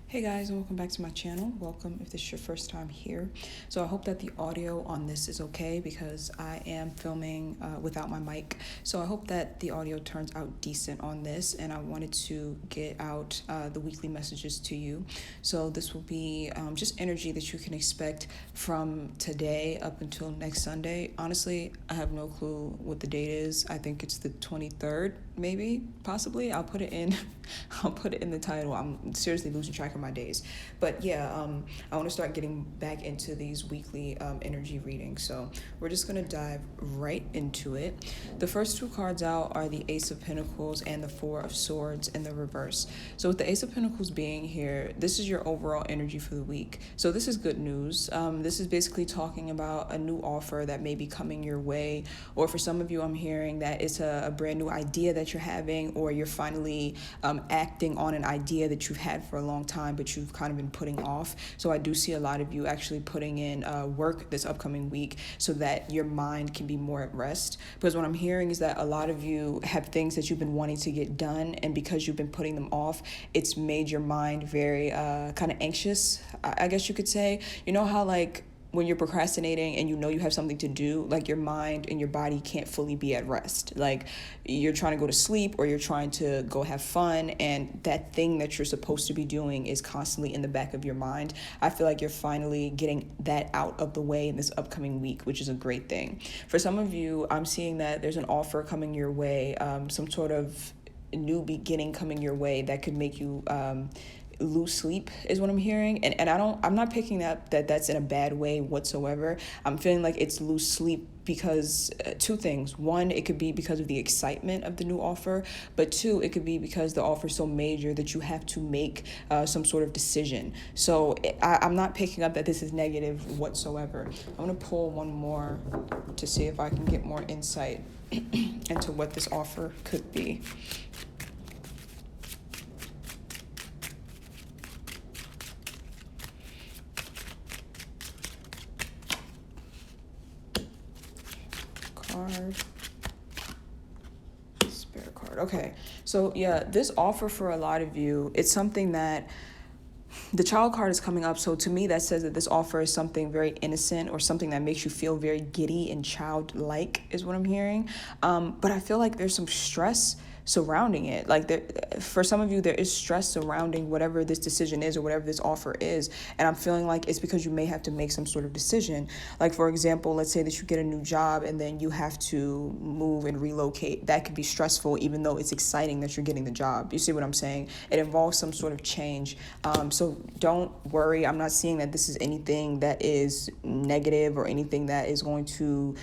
Hey guys, and welcome back to my channel. Welcome if this is your first time here. So I hope that the audio on this is okay because I am filming without my mic. So I hope that the audio turns out decent on this, and I wanted to get out the weekly messages to you. So this will be just energy that you can expect from today up until next Sunday. Honestly, I have no clue what the date is. I think it's the 23rd, maybe, possibly. I'll put it in the title. I'm seriously losing track of my days. But yeah, I want to start getting back into these weekly energy readings. So we're just going to dive right into it. The first two cards out are the Ace of Pentacles and the Four of Swords in the reverse. So with the Ace of Pentacles being here, this is your overall energy for the week. So this is good news. This is basically talking about a new offer that may be coming your way, or for some of you, I'm hearing that it's a brand new idea that you're having, or you're finally acting on an idea that you've had for a long time but you've kind of been putting off. So I do see a lot of you actually putting in work this upcoming week so that your mind can be more at rest, because what I'm hearing is that a lot of you have things that you've been wanting to get done, and because you've been putting them off, it's made your mind very kind of anxious, I guess you could say. You know how like when you're procrastinating and you know you have something to do, like your mind and your body can't fully be at rest. Like you're trying to go to sleep or you're trying to go have fun, and that thing that you're supposed to be doing is constantly in the back of your mind. I feel like you're finally getting that out of the way in this upcoming week, which is a great thing. For some of you, I'm seeing that there's an offer coming your way, some sort of new beginning coming your way that could make you lose sleep is what I'm hearing. And I'm not picking up that's in a bad way whatsoever. I'm feeling like it's lose sleep because two things. One, it could be because of the excitement of the new offer, but two, it could be because the offer is so major that you have to make some sort of decision. So I'm not picking up that this is negative whatsoever. I'm going to pull one more to see if I can get more insight into what this offer could be. Spirit card. Okay, so yeah, this offer for a lot of you, it's something that the Child card is coming up. So to me, that says that this offer is something very innocent or something that makes you feel very giddy and childlike is what I'm hearing. But I feel like there's some stress surrounding it. Like for some of you, there is stress surrounding whatever this decision is or whatever this offer is. And I'm feeling like it's because you may have to make some sort of decision. Like, for example, let's say that you get a new job and then you have to move and relocate. That could be stressful, even though it's exciting that you're getting the job. You see what I'm saying? It involves some sort of change. So don't worry. I'm not seeing that this is anything that is negative or anything that is going to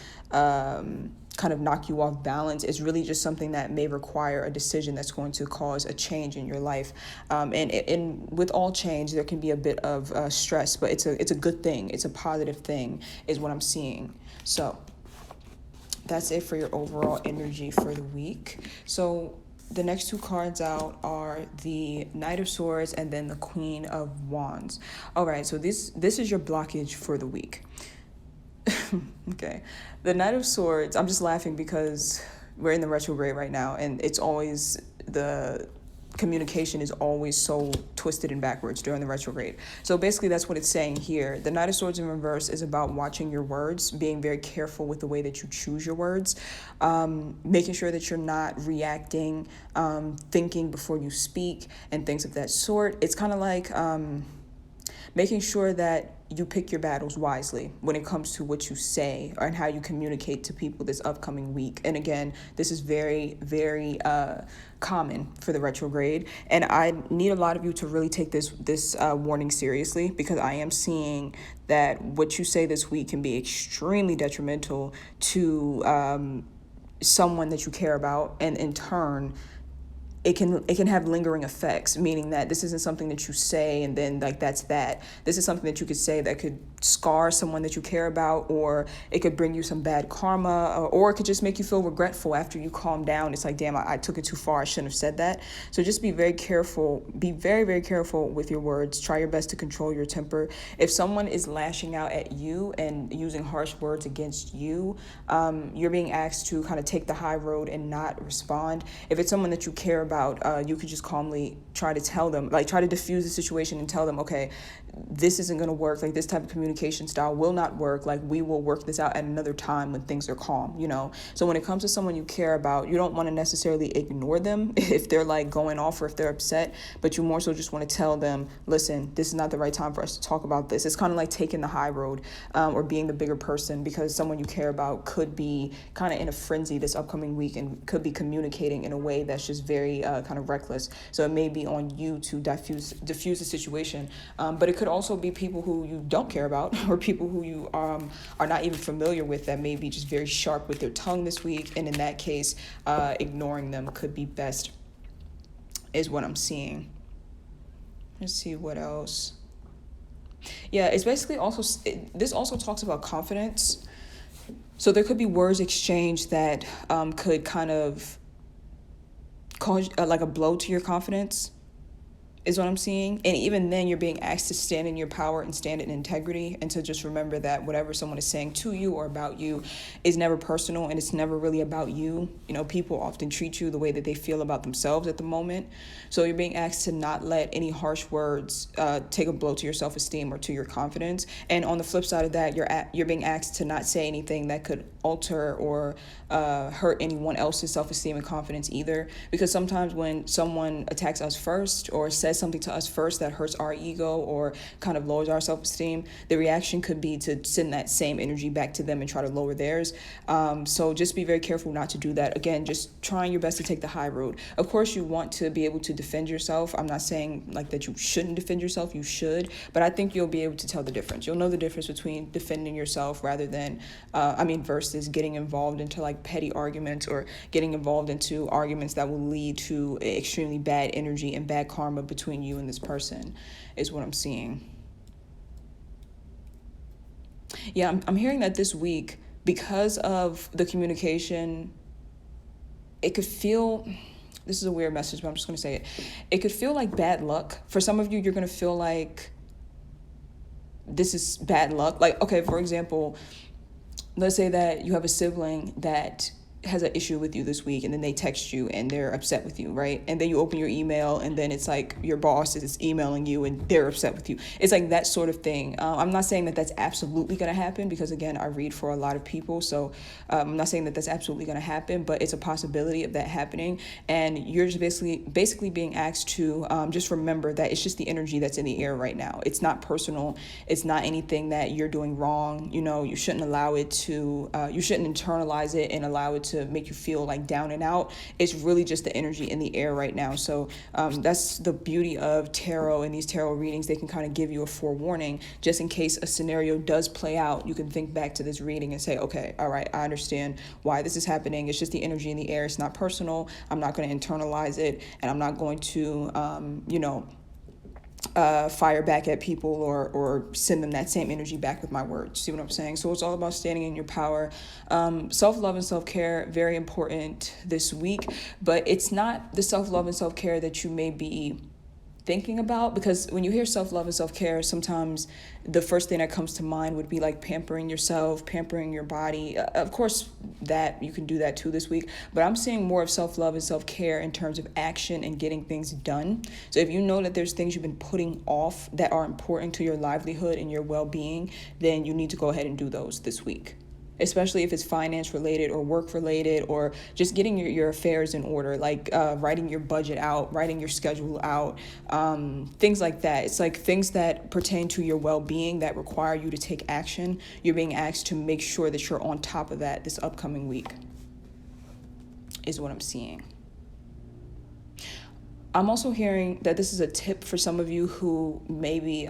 kind of knock you off balance. It's really just something that may require a decision that's going to cause a change in your life. And with all change, there can be a bit of stress, but it's a good thing. It's a positive thing is what I'm seeing. So that's it for your overall energy for the week. So the next two cards out are the Knight of Swords and then the Queen of Wands. All right, so this is your blockage for the week. Okay, the Knight of Swords, I'm just laughing because we're in the retrograde right now, and it's always the communication is always so twisted and backwards during the retrograde. So basically that's what it's saying here. The Knight of Swords in reverse is about watching your words, being very careful with the way that you choose your words, making sure that you're not reacting, thinking before you speak and things of that sort. It's kind of like making sure that you pick your battles wisely when it comes to what you say and how you communicate to people this upcoming week. And again, this is very, very common for the retrograde. And I need a lot of you to really take this warning seriously, because I am seeing that what you say this week can be extremely detrimental to someone that you care about, and in turn, it can have lingering effects, meaning that this isn't something that you say and then like that's that. This is something that you could say that could scar someone that you care about, or it could bring you some bad karma, or it could just make you feel regretful after you calm down. It's like, damn, I took it too far. I shouldn't have said that. So just be very careful. Be very, very careful with your words. Try your best to control your temper. If someone is lashing out at you and using harsh words against you, you're being asked to kind of take the high road and not respond. If it's someone that you care about, about, you could just calmly try to tell them, like try to diffuse the situation and tell them, okay, this isn't going to work. Like this type of communication style will not work. Like we will work this out at another time when things are calm, you know? So when it comes to someone you care about, you don't want to necessarily ignore them if they're like going off or if they're upset, but you more so just want to tell them, listen, this is not the right time for us to talk about this. It's kind of like taking the high road, or being the bigger person, because someone you care about could be kind of in a frenzy this upcoming week and could be communicating in a way that's just very kind of reckless. So it may be on you to diffuse the situation, but it could also be people who you don't care about or people who you are not even familiar with that may be just very sharp with their tongue this week. And in that case, ignoring them could be best, is what I'm seeing. Let's see what else. Yeah, it's basically also, this also talks about confidence. So there could be words exchanged that could kind of cause like a blow to your confidence, is what I'm seeing. And even then, you're being asked to stand in your power and stand in integrity, and to just remember that whatever someone is saying to you or about you is never personal, and it's never really about you. You know, people often treat you the way that they feel about themselves at the moment. So you're being asked to not let any harsh words take a blow to your self-esteem or to your confidence. And on the flip side of that, you're being asked to not say anything that could alter or hurt anyone else's self-esteem and confidence either. Because sometimes when someone attacks us first or says something to us first that hurts our ego or kind of lowers our self-esteem, the reaction could be to send that same energy back to them and try to lower theirs. So just be very careful not to do that. Again, just trying your best to take the high road. Of course, you want to be able to defend yourself. I'm not saying like that you shouldn't defend yourself. You should, but I think you'll be able to tell the difference. You'll know the difference between defending yourself rather than, versus getting involved into like petty arguments or getting involved into arguments that will lead to extremely bad energy and bad karma between you and this person, is what I'm seeing. Yeah, I'm hearing that this week, because of the communication, it could feel, this is a weird message, but I'm just going to say it. It could feel like bad luck. For some of you, you're going to feel like this is bad luck. Like, okay, for example, let's say that you have a sibling that has an issue with you this week, and then they text you and they're upset with you, right? And then you open your email and then it's like your boss is emailing you and they're upset with you. It's like that sort of thing. I'm not saying that that's absolutely going to happen, because again, I read for a lot of people. So I'm not saying that that's absolutely going to happen, but it's a possibility of that happening. And you're just basically being asked to just remember that it's just the energy that's in the air right now. It's not personal. It's not anything that you're doing wrong. You know, you shouldn't allow it to, you shouldn't internalize it and allow it to make you feel like down and out. It's really just the energy in the air right now. So that's the beauty of tarot and these tarot readings. They can kind of give you a forewarning just in case a scenario does play out. You can think back to this reading and say, okay, all right, I understand why this is happening. It's just the energy in the air. It's not personal. I'm not going to internalize it, and I'm not going to, fire back at people or send them that same energy back with my words. See what I'm saying? So it's all about standing in your power. Self-love and self-care, very important this week, but it's not the self-love and self-care that you may be thinking about, because when you hear self-love and self-care, sometimes the first thing that comes to mind would be like pampering yourself, pampering your body. Of course, that you can do that too this week, but I'm seeing more of self-love and self-care in terms of action and getting things done. So if you know that there's things you've been putting off that are important to your livelihood and your well-being, then you need to go ahead and do those this week, especially if it's finance related or work related, or just getting your affairs in order, like writing your budget out, writing your schedule out, things like that. It's like things that pertain to your well-being that require you to take action. You're being asked to make sure that you're on top of that this upcoming week, is what I'm seeing. I'm also hearing that this is a tip for some of you who maybe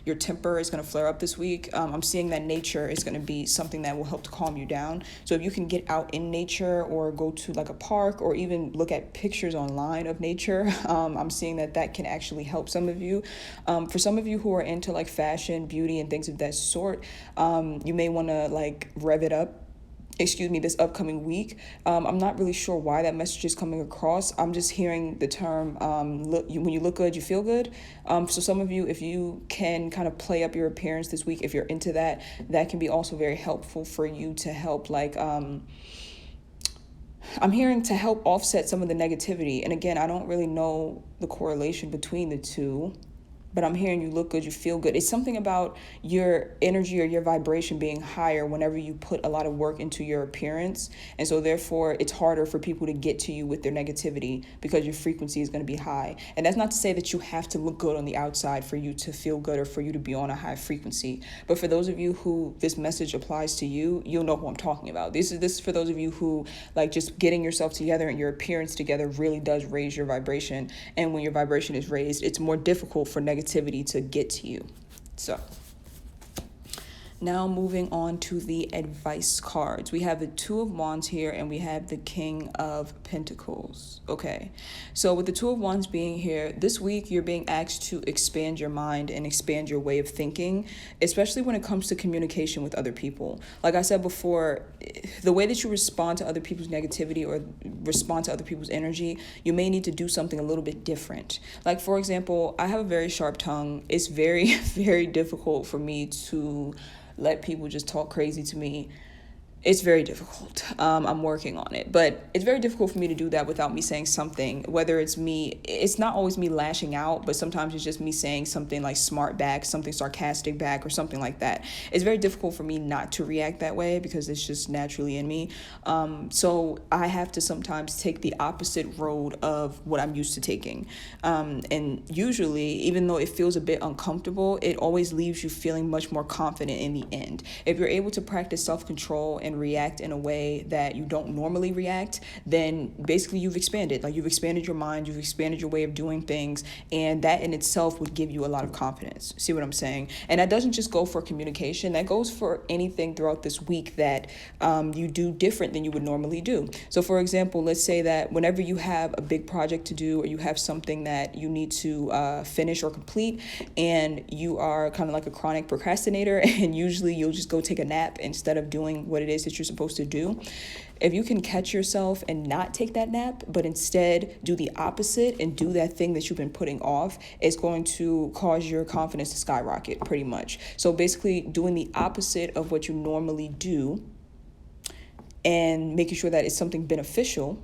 your temper is going to flare up this week. I'm seeing that nature is going to be something that will help to calm you down. So if you can get out in nature or go to like a park or even look at pictures online of nature, I'm seeing that can actually help some of you. For some of you who are into like fashion, beauty, and things of that sort, you may want to like rev it up this upcoming week. I'm not really sure why that message is coming across. I'm just hearing the term, when you look good, you feel good. So some of you, if you can kind of play up your appearance this week, if you're into that, that can be also very helpful for you to help like I'm hearing to help offset some of the negativity. And again, I don't really know the correlation between the two, but I'm hearing you look good, you feel good. It's something about your energy or your vibration being higher whenever you put a lot of work into your appearance. And so therefore it's harder for people to get to you with their negativity because your frequency is going to be high. And that's not to say that you have to look good on the outside for you to feel good or for you to be on a high frequency. But for those of you who this message applies to you, you'll know who I'm talking about. This is for those of you who like just getting yourself together and your appearance together really does raise your vibration. And when your vibration is raised, it's more difficult for negativity to get to you. So now moving on to the advice cards. We have the Two of Wands here and we have the King of Pentacles. Okay, so with the Two of Wands being here, this week you're being asked to expand your mind and expand your way of thinking, especially when it comes to communication with other people. Like I said before, the way that you respond to other people's negativity or respond to other people's energy, you may need to do something a little bit different. Like, for example, I have a very sharp tongue. It's very, very difficult for me to let people just talk crazy to me. It's very difficult. I'm working on it, but it's very difficult for me to do that without me saying something, whether it's me, it's not always me lashing out, but sometimes it's just me saying something like smart back, something sarcastic back, or something like that. It's very difficult for me not to react that way because it's just naturally in me. So I have to sometimes take the opposite road of what I'm used to taking. And usually, even though it feels a bit uncomfortable, it always leaves you feeling much more confident in the end. If you're able to practice self-control and react in a way that you don't normally react, then basically you've expanded. Like, you've expanded your mind, you've expanded your way of doing things, and that in itself would give you a lot of confidence. See what I'm saying? And that doesn't just go for communication, that goes for anything throughout this week that you do different than you would normally do. So for example, let's say that whenever you have a big project to do or you have something that you need to finish or complete, and you are kind of like a chronic procrastinator, and usually you'll just go take a nap instead of doing what it is that you're supposed to do. If you can catch yourself and not take that nap, but instead do the opposite and do that thing that you've been putting off, it's going to cause your confidence to skyrocket pretty much. So basically doing the opposite of what you normally do and making sure that it's something beneficial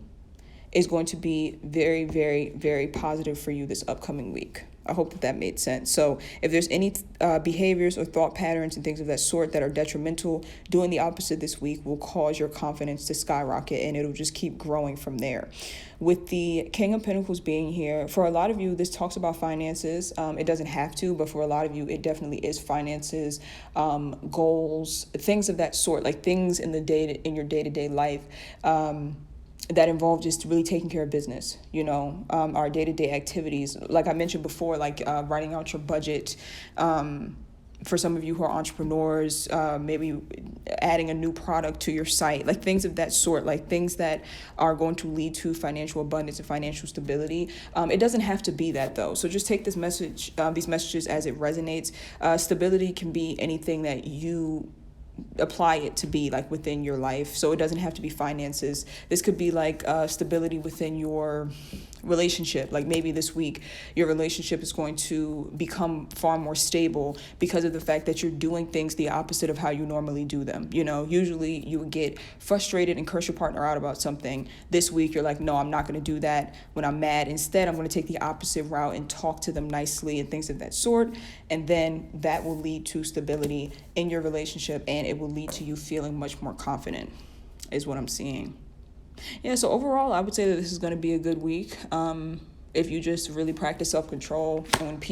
is going to be very, very, very positive for you this upcoming week. I hope that made sense. So if there's any behaviors or thought patterns and things of that sort that are detrimental, doing the opposite this week will cause your confidence to skyrocket, and it'll just keep growing from there. With the King of Pentacles being here, for a lot of you, this talks about finances. It doesn't have to, but for a lot of you, it definitely is finances, goals, things of that sort, like things in your day-to-day life. That involve just really taking care of business, our day-to-day activities. Like I mentioned before, like writing out your budget. For some of you who are entrepreneurs, maybe adding a new product to your site, like things of that sort, like things that are going to lead to financial abundance and financial stability. It doesn't have to be that though. So just take this message, these messages as it resonates. Stability can be anything that you apply it to be, like within your life. So it doesn't have to be finances. This could be like stability within your relationship. Like maybe this week your relationship is going to become far more stable because of the fact that you're doing things the opposite of how you normally do them. Usually you would get frustrated and curse your partner out about something. This week you're like, no, I'm not going to do that when I'm mad. Instead, I'm going to take the opposite route and talk to them nicely and things of that sort. And then that will lead to stability in your relationship, and it will lead to you feeling much more confident, is what I'm seeing. Yeah, so overall, I would say that this is going to be a good week. If you just really practice self-control. And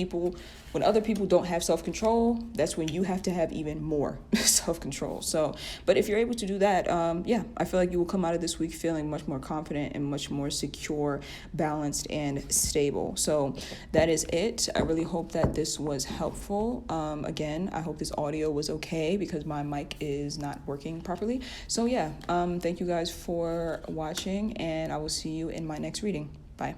when other people don't have self-control, that's when you have to have even more self-control. So, but if you're able to do that, I feel like you will come out of this week feeling much more confident and much more secure, balanced, and stable. So that is it. I really hope that this was helpful. Again, I hope this audio was okay because my mic is not working properly. So thank you guys for watching, and I will see you in my next reading. Bye.